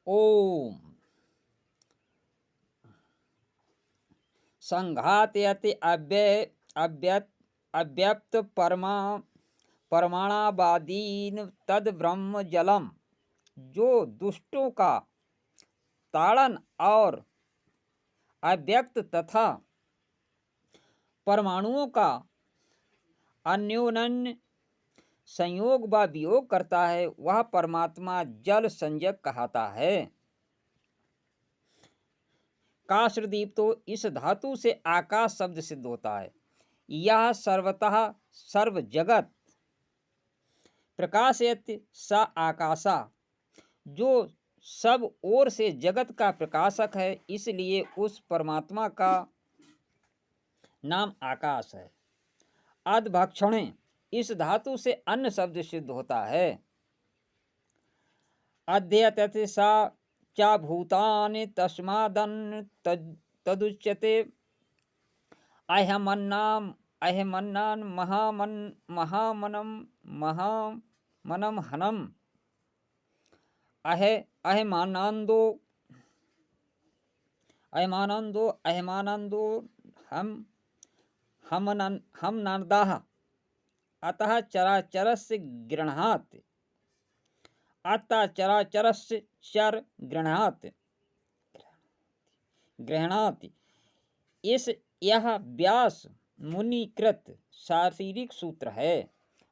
ओम संघातयति अव्यक्त परमाणाबादीन तद ब्रह्म जलम। जो दुष्टों का ताड़न और अव्यक्त तथा परमाणुओं का अन्योन्य संयोग व वियोग करता है, वह परमात्मा जल संज्ञक कहता है। काश्रदीप तो इस धातु से आकाश शब्द सिद्ध होता है। यह सर्वतः सर्व जगत प्रकाशयति स आकाशा, जो सब ओर से जगत का प्रकाशक है, इसलिए उस परमात्मा का नाम आकाश है। अधभक्षणे इस धातु से अन्न शब्द सिद्ध होता है। अध्ययतति सा चा भूतानि तस्मादन्न तदुच्यते। अहमन्नान महामनम हनम। अहमानंदो हम नंदाः। अतः चराचरस्य गृह्णाति। अतः चराचरस्य चर गृह्णाति। यह व्यास मुनिकृत शारीरिक सूत्र है,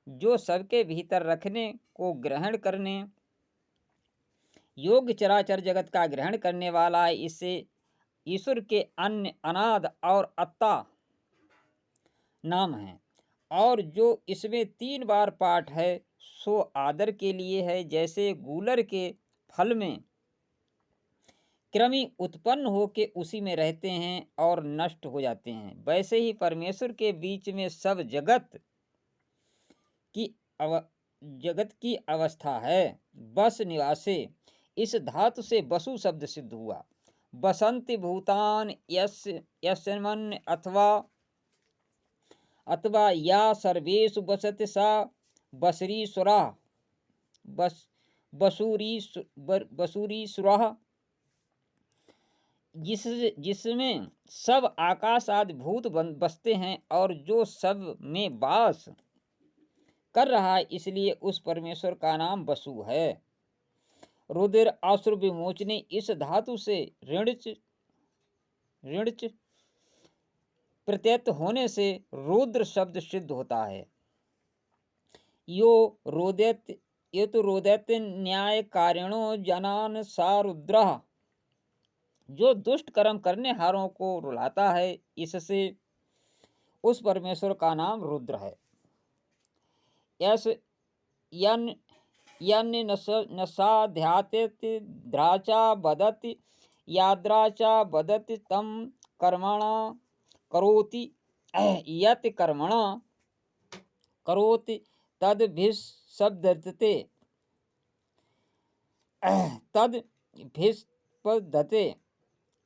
जो सबके भीतर रखने को ग्रहण करने योग्य चराचर जगत का ग्रहण करने वाला है। इससे ईश्वर के अन्य अनाद और अत्ता नाम है, और जो इसमें 3 बार पाठ है सो आदर के लिए है। जैसे गूलर के फल में कृमि उत्पन्न होकर उसी में रहते हैं और नष्ट हो जाते हैं, वैसे ही परमेश्वर के बीच में सब जगत की अवस्था है। बस निवासे इस धातु से वसु शब्द सिद्ध हुआ। बसंति भूतान यस्मन् अथवा या सर्वेषु बसति सा बसरीसुरा बसूरीसुरा। जिसमें सब आकाश आदि भूत बसते हैं और जो सब में वास कर रहा है, इसलिए उस परमेश्वर का नाम वसु है। रुधिर अश्रु विमोचने इस धातु से ऋणच प्रत्यय होने से रुद्र शब्द सिद्ध होता है। यो तो रोदत न्याय कारिणो जनान सा रुद्र। जो दुष्ट कर्म करने हारों को रुलाता है, इससे उस परमेश्वर का नाम रुद्र है। यस यन नसाध्याति द्राचा बदति याद्राचा बदति तम कर्मणा करोति। यत कर्मणा करोति तद्भिस्पद्यते तद्भिस्पद्यते।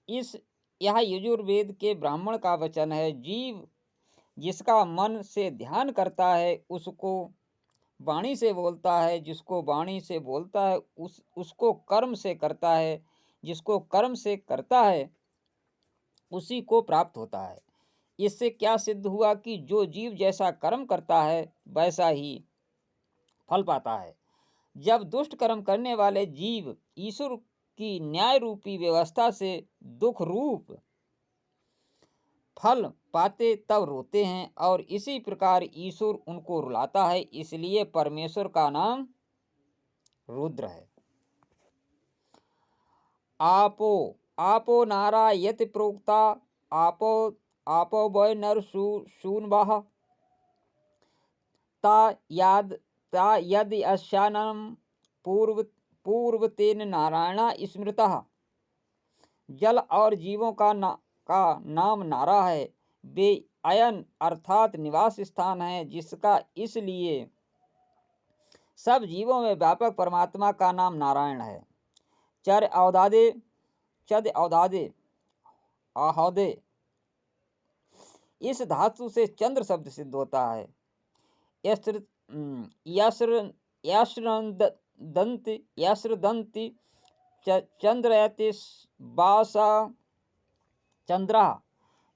यह यजुर्वेद के ब्राह्मण का वचन है। जीव जिसका मन से ध्यान करता है उसको वाणी से बोलता है, जिसको वाणी से बोलता है उसको कर्म से करता है, जिसको कर्म से करता है उसी को प्राप्त होता है। इससे क्या सिद्ध हुआ कि जो जीव जैसा कर्म करता है वैसा ही फल पाता है। जब दुष्ट कर्म करने वाले जीव ईश्वर की न्याय रूपी व्यवस्था से दुख रूप फल पाते तब रोते हैं, और इसी प्रकार ईश्वर उनको रुलाता है, इसलिए परमेश्वर का नाम रुद्र है। आपो नारायति प्रोक्ता आपो वै नर शून्वः। ता यद अस्यानं पूर्वतेन नारायण स्मृतः। जल और जीवों का नाम नारा है। वे अयन अर्थात निवास स्थान है, जिसका इसलिए सब जीवों में व्यापक परमात्मा का नाम नारायण है। चद औदादे आहोदे इस धातु से चंद्र शब्द सिद्ध होता है। यश्रदंति चंद्रयति बासा चंद्रा,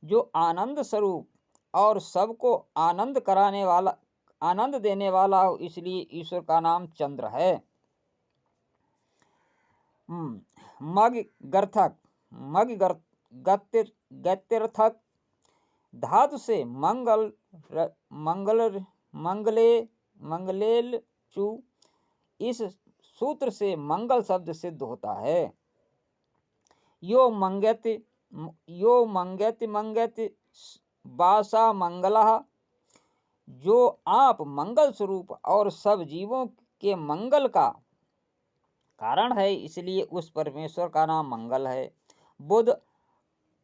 जो आनंद स्वरूप और सबको आनंद कराने वाला, आनंद देने वाला हो, इसलिए ईश्वर का नाम चंद्र है। मग गर्थक, मग गत्यर्थक, धातु से मंगल मंगल मंगले मंगलेल चु, इस सूत्र से मंगल शब्द सिद्ध होता है। यो मंगति मंगति बासा मंगला, जो आप मंगल स्वरूप और सब जीवों के मंगल का कारण है, इसलिए उस परमेश्वर का नाम मंगल है। बुध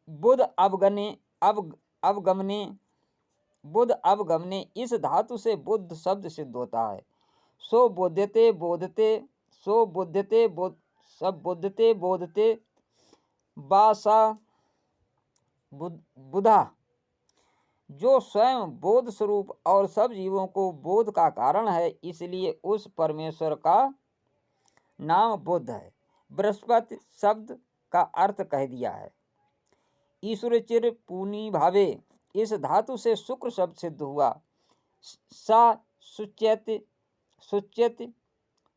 बुध अवगमने बुध अवगमने, इस धातु से बुद्ध शब्द सिद्ध होता है। सो बुद्धते बोधते, सो बुद्धते सब बुद्धते बोधते बासा बुधा, जो स्वयं बोध स्वरूप और सब जीवों को बोध का कारण है, इसलिए उस परमेश्वर का नाम बुद्ध है। बृहस्पति शब्द का अर्थ कह दिया है। ईश्वर चिर पूनी भावे, इस धातु से शुक्र शब्द सिद्ध हुआ। सा सुच्यति सुच्यति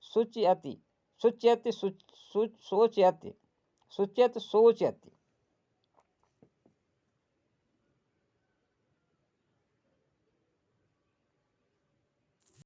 सुच्यति सुच्यति सोच्यति, सुच्यति सोच्यति,